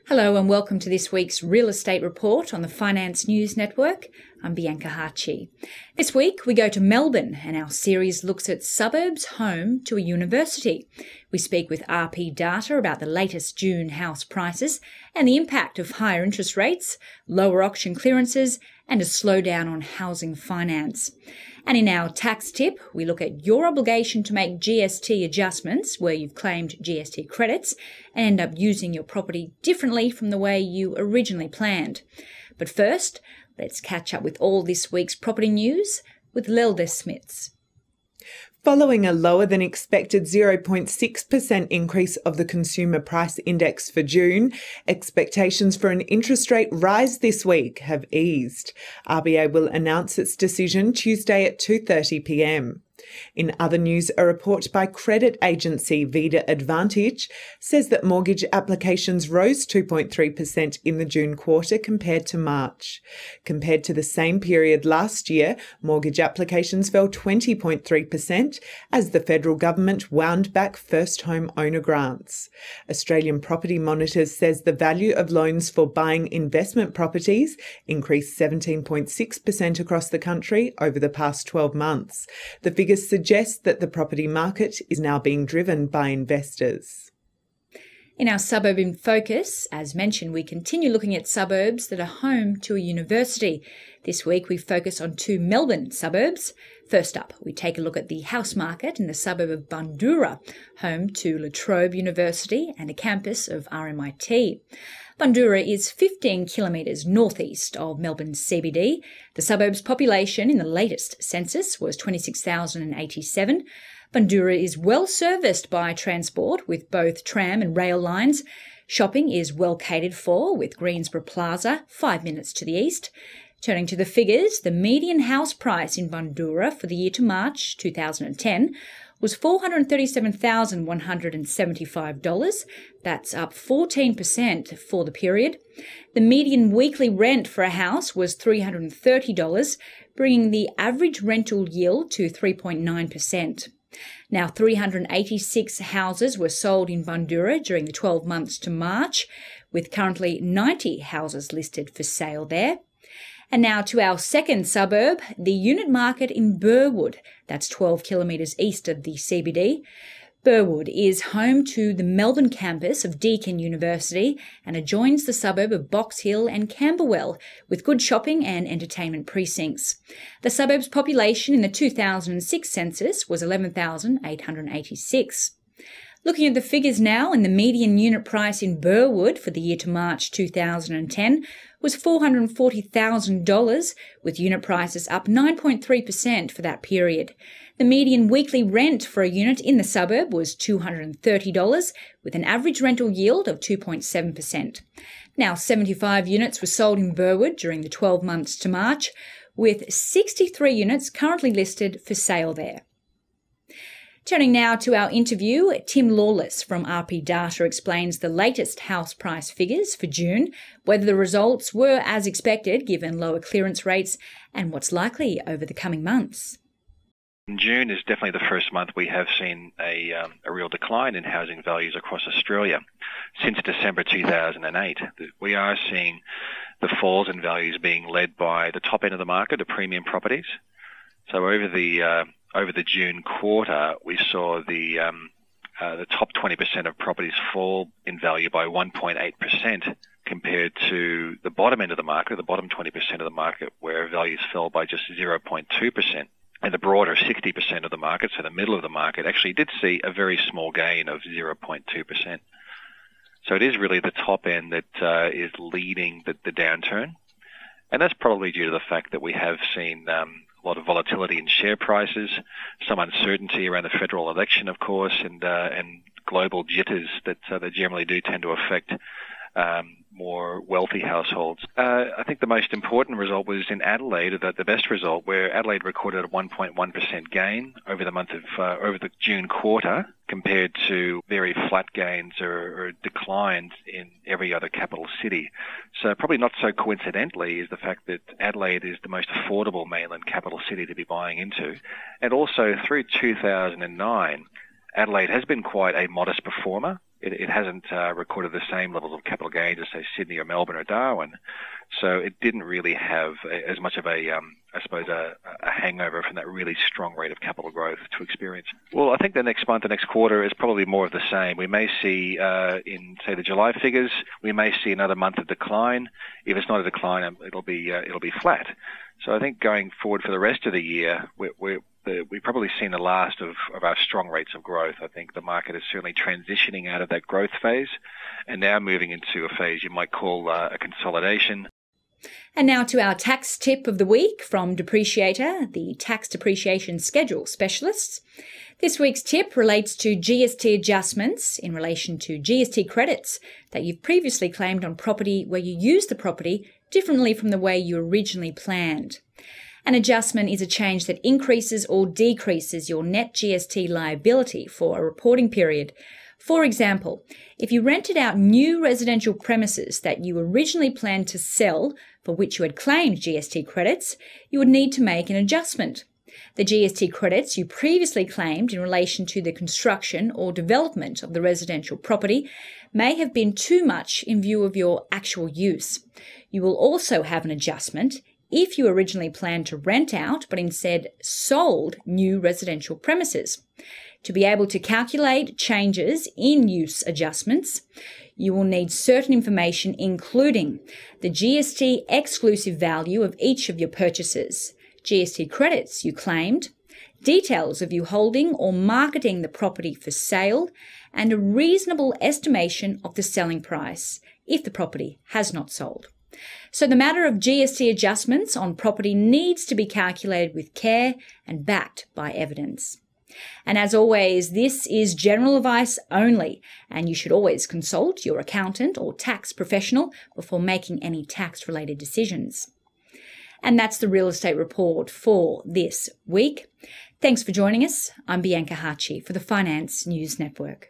Hello and welcome to this week's Real Estate Report on the Finance News Network. I'm Bianca Harchi. This week we go to Melbourne and our series looks at suburbs home to a university. We speak with RP Data about the latest June house prices and the impact of higher interest rates, lower auction clearances and a slowdown on housing finance. And in our tax tip, we look at your obligation to make GST adjustments where you've claimed GST credits and end up using your property differently from the way you originally planned. But first, let's catch up with all this week's property news with Lelde Smits. Following a lower than expected 0.6% increase of the Consumer Price Index for June, expectations for an interest rate rise this week have eased. RBA will announce its decision Tuesday at 2:30 p.m. In other news, a report by credit agency Vida Advantage says that mortgage applications rose 2.3% in the June quarter compared to March. Compared to the same period last year, mortgage applications fell 20.3% as the federal government wound back first home owner grants. Australian Property Monitors says the value of loans for buying investment properties increased 17.6% across the country over the past 12 months. The figures suggest that the property market is now being driven by investors. In our Suburb in Focus, as mentioned, we continue looking at suburbs that are home to a university. This week we focus on two Melbourne suburbs. First up, we take a look at the house market in the suburb of Bundoora, home to La Trobe University and a campus of RMIT. Bundoora is 15 kilometres northeast of Melbourne's CBD. The suburb's population in the latest census was 26,087. Bundoora is well serviced by transport with both tram and rail lines. Shopping is well catered for with Greensborough Plaza 5 minutes to the east. Turning to the figures, the median house price in Bundoora for the year to March 2010 was $437,175. That's up 14% for the period. The median weekly rent for a house was $330, bringing the average rental yield to 3.9%. Now, 386 houses were sold in Bundoora during the 12 months to March, with currently 90 houses listed for sale there. And now to our second suburb, the unit market in Burwood. That's 12 kilometres east of the CBD. Burwood is home to the Melbourne campus of Deakin University and adjoins the suburb of Box Hill and Camberwell, with good shopping and entertainment precincts. The suburb's population in the 2006 census was 11,886. Looking at the figures now, and the median unit price in Burwood for the year to March 2010 was $440,000, with unit prices up 9.3% for that period. The median weekly rent for a unit in the suburb was $230, with an average rental yield of 2.7%. Now, 75 units were sold in Burwood during the 12 months to March, with 63 units currently listed for sale there. Turning now to our interview, Tim Lawless from RP Data explains the latest house price figures for June, whether the results were as expected given lower clearance rates, and what's likely over the coming months. June is definitely the first month we have seen a real decline in housing values across Australia since December 2008. We are seeing the falls in values being led by the top end of the market, the premium properties. So over the June quarter, we saw the top 20% of properties fall in value by 1.8% compared to the bottom end of the market, the bottom 20% of the market, where values fell by just 0.2%. And the broader 60% of the market, so the middle of the market, actually did see a very small gain of 0.2%. So it is really the top end that is leading the downturn. And that's probably due to the fact that we have seen a lot of volatility in share prices, some uncertainty around the federal election, of course, and global jitters that generally do tend to affect more wealthy households. I think the most important result was in Adelaide, the best result, where Adelaide recorded a 1.1% gain over the June quarter, compared to very flat gains or declines in every other capital city. So probably not so coincidentally is the fact that Adelaide is the most affordable mainland capital city to be buying into, and also through 2009. Adelaide has been quite a modest performer it hasn't recorded the same levels of capital gains as, say, Sydney or Melbourne or Darwin. So it didn't really have as much of a hangover from that really strong rate of capital growth to experience. Well, I think the next month, the next quarter is probably more of the same. We may see in, say, the July figures, we may see another month of decline. If it's not a decline, it'll be flat. So I think going forward for the rest of the year, we've probably seen the last of our strong rates of growth. I think the market is certainly transitioning out of that growth phase and now moving into a phase you might call a consolidation. And now to our tax tip of the week from Depreciator, the tax depreciation schedule specialists. This week's tip relates to GST adjustments in relation to GST credits that you've previously claimed on property where you use the property differently from the way you originally planned. An adjustment is a change that increases or decreases your net GST liability for a reporting period. For example, if you rented out new residential premises that you originally planned to sell for which you had claimed GST credits, you would need to make an adjustment. The GST credits you previously claimed in relation to the construction or development of the residential property may have been too much in view of your actual use. You will also have an adjustment if you originally planned to rent out but instead sold new residential premises. To be able to calculate changes in use adjustments, you will need certain information including the GST exclusive value of each of your purchases, GST credits you claimed, details of you holding or marketing the property for sale, and a reasonable estimation of the selling price if the property has not sold. So the matter of GST adjustments on property needs to be calculated with care and backed by evidence. And as always, this is general advice only, and you should always consult your accountant or tax professional before making any tax-related decisions. And that's the Real Estate Report for this week. Thanks for joining us. I'm Bianca Harchi for the Finance News Network.